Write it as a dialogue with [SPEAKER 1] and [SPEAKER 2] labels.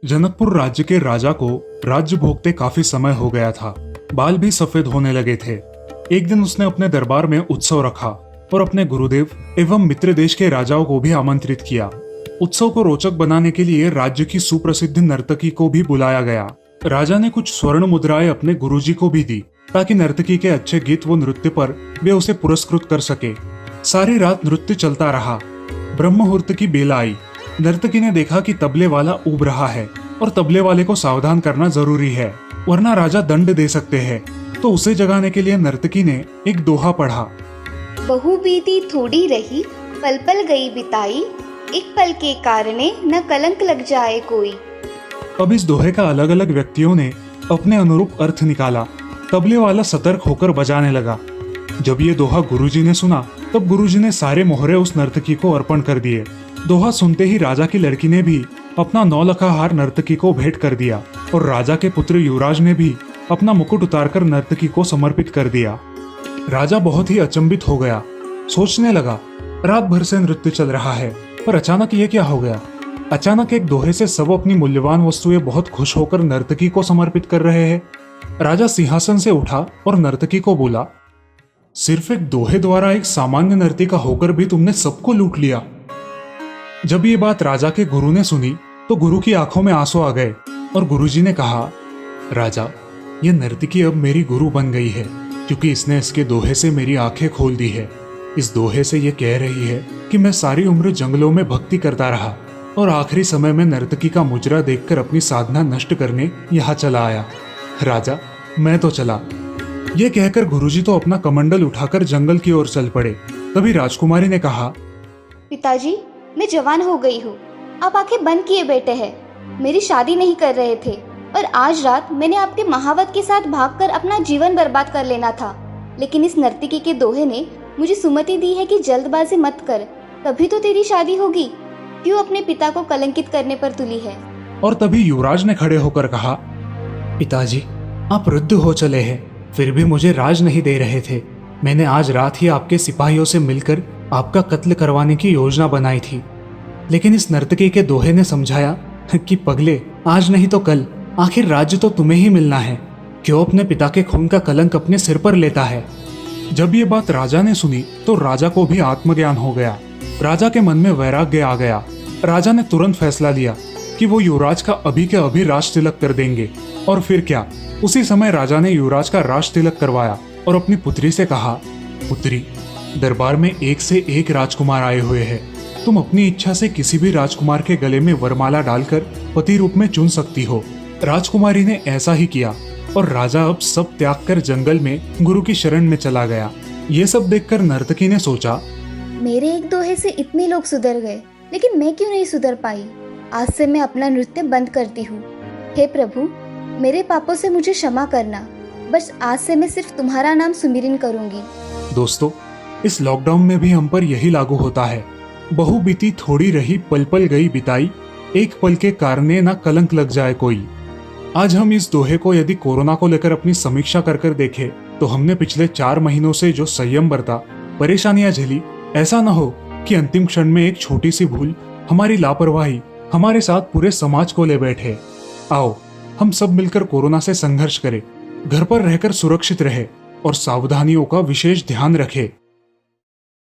[SPEAKER 1] जनकपुर राज्य के राजा को राज्य भोगते काफी समय हो गया था। बाल भी सफेद होने लगे थे। एक दिन उसने अपने दरबार में उत्सव रखा और अपने गुरुदेव एवं मित्र देश के राजाओं को भी आमंत्रित किया। उत्सव को रोचक बनाने के लिए राज्य की सुप्रसिद्ध नर्तकी को भी बुलाया गया। राजा ने कुछ स्वर्ण मुद्राएं अपने गुरुजी को भी दी ताकि नर्तकी के अच्छे गीत व नृत्य पर वे उसे पुरस्कृत कर सके। सारी रात नृत्य चलता रहा। ब्रह्म मुहूर्त की बेला आई। नर्तकी ने देखा कि तबले वाला ऊब रहा है और तबले वाले को सावधान करना जरूरी है, वरना राजा दंड दे सकते हैं। तो उसे जगाने के लिए नर्तकी ने एक दोहा पढ़ा।
[SPEAKER 2] बहु बीती थोड़ी रही, पल पल गई बिताई, एक पल के कारणे न कलंक लग जाए कोई।
[SPEAKER 1] अब इस दोहे का अलग अलग व्यक्तियों ने अपने अनुरूप अर्थ निकाला। तबले वाला सतर्क होकर बजाने लगा। जब ये दोहा गुरुजी ने सुना तब गुरुजी ने सारे मोहरे उस नर्तकी को अर्पण कर दिए। दोहा सुनते ही राजा की लड़की ने भी अपना 9 लखा हार नर्तकी को भेंट कर दिया और राजा के पुत्र युवराज ने भी अपना मुकुट उतारकर नर्तकी को समर्पित कर दिया। राजा बहुत ही अचंभित हो गया। सोचने लगा, रात भर से नृत्य चल रहा है पर अचानक ये क्या हो गया। अचानक एक दोहे से सब अपनी मूल्यवान वस्तुएं बहुत खुश होकर नर्तकी को समर्पित कर रहे हैं। राजा सिंहासन से उठा और नर्तकी को बोला, सिर्फ एक दोहे द्वारा एक सामान्य नर्तिका होकर भी तुमने सबको लूट लिया। जब ये बात राजा के गुरु ने सुनी तो गुरु की आंखों में आंसू आ गए और गुरुजी ने कहा, राजा, ये नर्तकी अब मेरी गुरु बन गई है क्योंकि इसने इसके दोहे से मेरी आंखें खोल दी है। इस दोहे से ये कह रही है कि मैं सारी उम्र जंगलों में भक्ति करता रहा और आखिरी समय में नर्तकी का मुजरा देखकर अपनी साधना नष्ट करने यहाँ चला आया। राजा, मैं तो चला। ये कहकर गुरुजी तो अपना कमंडल उठाकर जंगल की ओर चल पड़े। तभी राजकुमारी ने कहा,
[SPEAKER 2] पिताजी, मैं जवान हो गई हूँ। आप आंखें बंद किए बैठे हैं। मेरी शादी नहीं कर रहे थे और आज रात मैंने आपके महावत के साथ भागकर अपना जीवन बर्बाद कर लेना था, लेकिन इस नर्तकी के दोहे ने मुझे सुमति दी है कि जल्दबाजी मत कर, तभी तो तेरी शादी होगी। क्यों अपने पिता को कलंकित करने पर तुली है।
[SPEAKER 1] और तभी युवराज ने खड़े होकर कहा, पिताजी, आप वृद्ध हो चले हैं, फिर भी मुझे राज नहीं दे रहे थे। मैंने आज रात ही आपके सिपाहियों से मिलकर आपका कत्ल करवाने की योजना बनाई थी, लेकिन इस नर्तकी के दोहे ने समझाया कि पगले, आज नहीं तो कल आखिर राज्य तो तुम्हें ही मिलना है। क्यों अपने पिता के खून का कलंक अपने सिर पर लेता है। जब ये बात राजा ने सुनी तो राजा को भी आत्मज्ञान हो गया। राजा के मन में वैराग्य आ गया। राजा ने तुरंत फैसला लिया कि वो युवराज का अभी के अभी राज तिलक कर देंगे। और फिर क्या, उसी समय राजा ने युवराज का राज तिलक करवाया और अपनी पुत्री से कहा, पुत्री, दरबार में एक से एक राजकुमार आए हुए हैं। तुम अपनी इच्छा से किसी भी राजकुमार के गले में वरमाला डालकर पति रूप में चुन सकती हो। राजकुमारी ने ऐसा ही किया और राजा अब सब त्याग कर जंगल में गुरु की शरण में चला गया। ये सब देखकर नर्तकी ने सोचा,
[SPEAKER 2] मेरे एक दोहे से इतने लोग सुधर गए, लेकिन मैं क्यों नहीं सुधर पाई। आज से मैं अपना नृत्य बंद करती हूँ। हे प्रभु, मेरे पापों से मुझे क्षमा करना। बस आज से मैं सिर्फ तुम्हारा नाम सुमिरन करूंगी।
[SPEAKER 1] दोस्तों, इस लॉकडाउन में भी हम पर यही लागू होता है। बहु बीती थोड़ी रही, पल पल गई बिताई, एक पल के कारणे ना कलंक लग जाए कोई। आज हम इस दोहे को यदि कोरोना को लेकर अपनी समीक्षा कर कर देखें तो हमने पिछले 4 महीनों से जो संयम बरता, परेशानियां झेली, ऐसा न हो कि अंतिम क्षण में एक छोटी सी भूल, हमारी लापरवाही हमारे साथ पूरे समाज को ले बैठे। आओ हम सब मिलकर कोरोना से संघर्ष करें, घर पर रहकर सुरक्षित रहे और सावधानियों का विशेष ध्यान रखें।